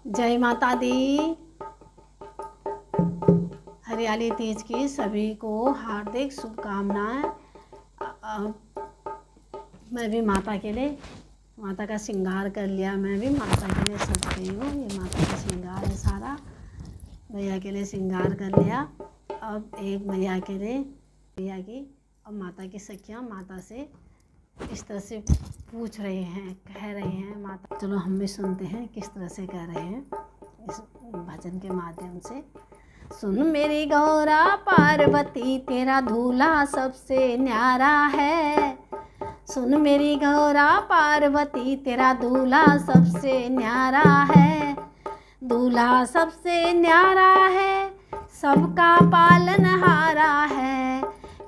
जय माता दी। हरियाली तीज की सभी को हार्दिक शुभकामनाएं। मैं भी माता के लिए माता का श्रृंगार कर लिया। मैं भी माता के लिए सजती हूँ। ये माता का श्रृंगार है सारा। मैया के लिए श्रृंगार कर लिया। अब एक मैया के लिए मैया की और माता की सखियाँ माता से इस तरह से पूछ रहे हैं, कह रहे हैं माता। चलो हम भी सुनते हैं किस तरह से कह रहे हैं इस भजन के माध्यम से। सुन मेरी गौरा पार्वती, तेरा दूल्हा सबसे न्यारा है। सुन मेरी गौरा पार्वती, तेरा दूल्हा सबसे न्यारा है। दूल्हा सबसे न्यारा है, सबका पालनहारा है।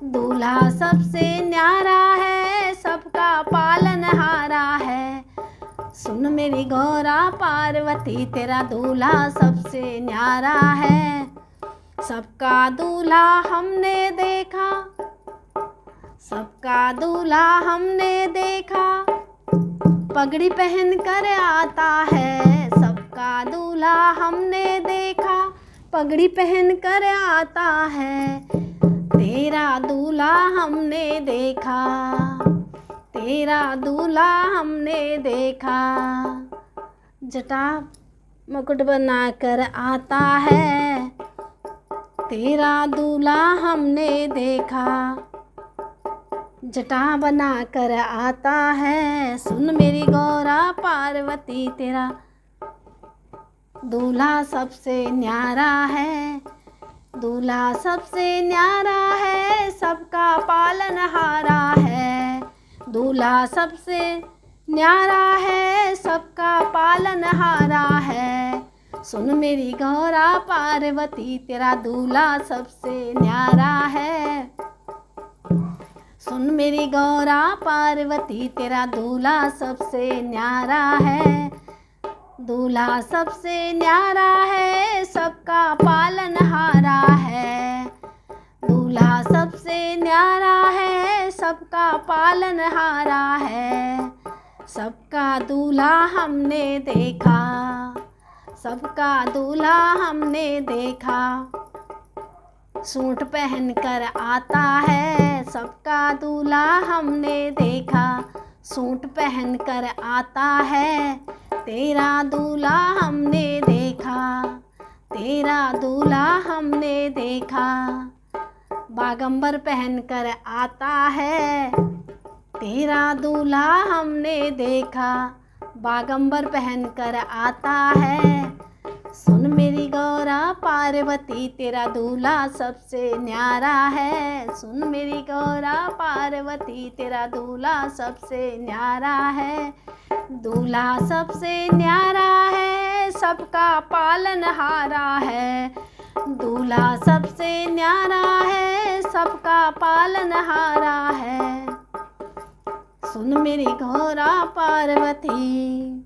दूल्हा सबसे न्यारा है, सबका पालनहारा है। सुन मेरी गौरा पार्वती, तेरा दूल्हा सबसे न्यारा है। सबका दूल्हा हमने देखा, सबका दूल्हा हमने देखा, पगड़ी पहन कर आता है। सबका दूल्हा हमने देखा, पगड़ी पहन कर आता है। तेरा दूल्हा हमने देखा, तेरा दूल्हा हमने देखा। जटा मुकुट बना कर आता है, तेरा दूल्हा हमने देखा। जटा बना कर आता है। सुन मेरी गौरा पार्वती, तेरा दूल्हा सबसे न्यारा है। दूल्हा सबसे न्यारा है, सबका पालनहारा है। दूल्हा सबसे न्यारा है, सबका पालनहारा है। सुन मेरी गौरा पार्वती, तेरा दूल्हा सबसे न्यारा है। सुन मेरी गौरा पार्वती, तेरा दूल्हा सबसे न्यारा है। दूल्हा सबसे न्यारा है, सबका पालनहारा है। दूल्हा सबसे न्यारा है, सबका पालनहारा है। सबका दूल्हा हमने देखा, सबका दूल्हा हमने देखा। सूट पहन कर आता है, सबका दूल्हा हमने देखा। सूट पहन कर आता है, तेरा दूल्हा हमने देखा। तेरा दूल्हा हमने देखा। बागंबर पहन कर आता है, तेरा दूल्हा हमने देखा। बागंबर पहन कर आता है। सुन मेरी गौरा पार्वती, तेरा दूल्हा सबसे न्यारा है। सुन मेरी गौरा पार्वती, तेरा दूल्हा सबसे न्यारा है। दूल्हा सबसे न्यारा है, सबका पालनहारा है। दूल्हा सबसे न्यारा है, सबका पालनहारा है। सुन मेरी गौरा पार्वती,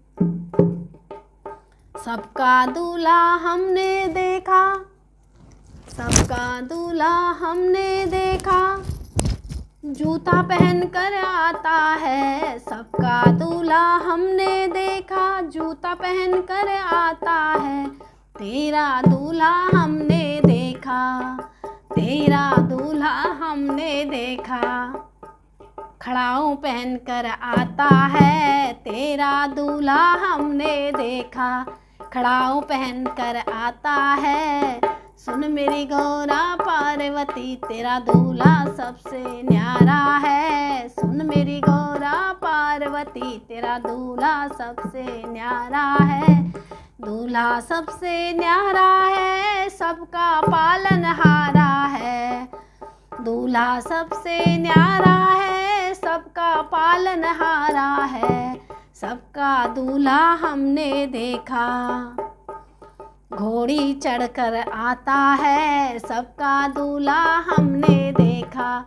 सबका दूल्हा हमने देखा, सबका दूल्हा हमने देखा। जूता पहन कर आता है, सबका दूल्हा हमने देखा। जूता पहन कर आता है, तेरा दूल्हा हमने देखा। तेरा दूल्हा हमने देखा। खड़ाऊ पहन कर आता है, तेरा दूल्हा हमने देखा। खड़ाऊ पहन कर आता है। सुन मेरी गौरा पार्वती, तेरा दूल्हा सबसे न्यारा है। सुन मेरी गौरा पार्वती, तेरा दूल्हा सबसे न्यारा है। दूल्हा सबसे न्यारा है, सबका पालनहारा है। दूल्हा सबसे न्यारा है, सबका पालनहारा है। सबका दूल्हा हमने देखा। घोड़ी चढ़कर आता है, सबका दूल्हा हमने देखा।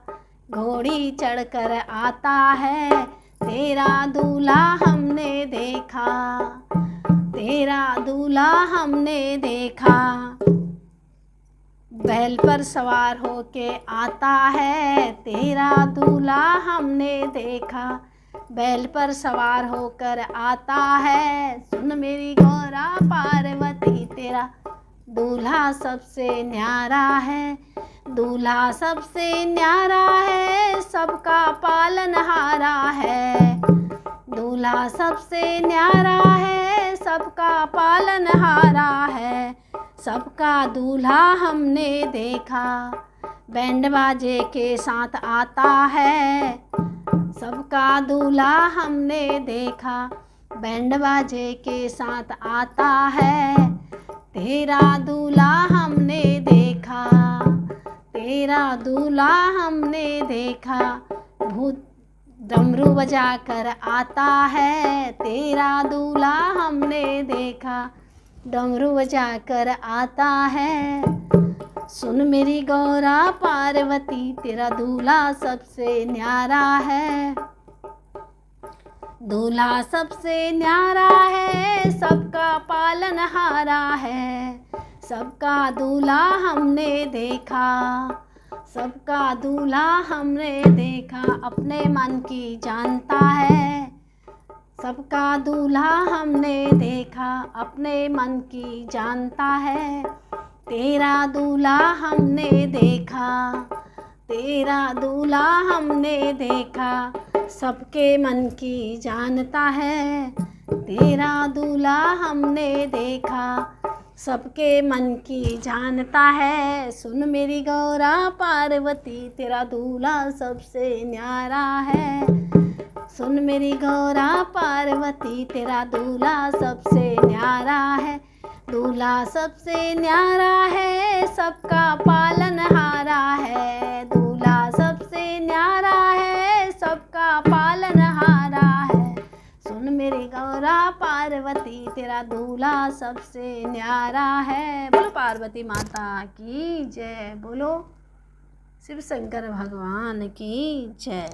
घोड़ी चढ़कर आता है, तेरा दूल्हा हमने देखा। तेरा दूल्हा हमने देखा। बैल पर सवार होके आता है, तेरा दूल्हा हमने देखा। बैल पर सवार होकर आता है। सुन मेरी गौरा पार्वती, तेरा दूल्हा सबसे न्यारा है, दूल्हा सबसे न्यारा है, सबका पालनहारा है। दूल्हा सबसे न्यारा है, सबका पालनहारा है। सबका दूल्हा हमने देखा, बैंड बाजे के साथ आता है। सबका दूल्हा हमने देखा, बैंड बाजे के साथ आता है। तेरा दूल्हा हमने देखा, तेरा दूल्हा हमने देखा, भूत डमरू बजा कर आता है। तेरा दूल्हा हमने देखा, डमरू बजा कर आता है। सुन मेरी गौरा पार्वती, तेरा दूल्हा सबसे न्यारा है। दूल्हा सबसे न्यारा है, सबका पालनहारा है। सबका दूल्हा हमने देखा, सबका दूल्हा हमने देखा, अपने मन की जानता है। सबका दूल्हा हमने देखा, अपने मन की जानता है। तेरा दूल्हा हमने देखा, तेरा दूल्हा हमने देखा, सबके मन की जानता है। तेरा दूल्हा हमने देखा, सबके मन की जानता है। सुन मेरी गौरा पार्वती, तेरा दूल्हा सबसे न्यारा है। सुन मेरी गौरा पार्वती, तेरा दूल्हा सबसे न्यारा है। दूल्हा सबसे न्यारा है, सबका पालनहारा है। दूल्हा सबसे न्यारा है, सबका पालनहारा है। सुन मेरी गौरा पार्वती, तेरा दूल्हा सबसे न्यारा है। बोलो पार्वती माता की जय, बोलो शिव शंकर भगवान की जय।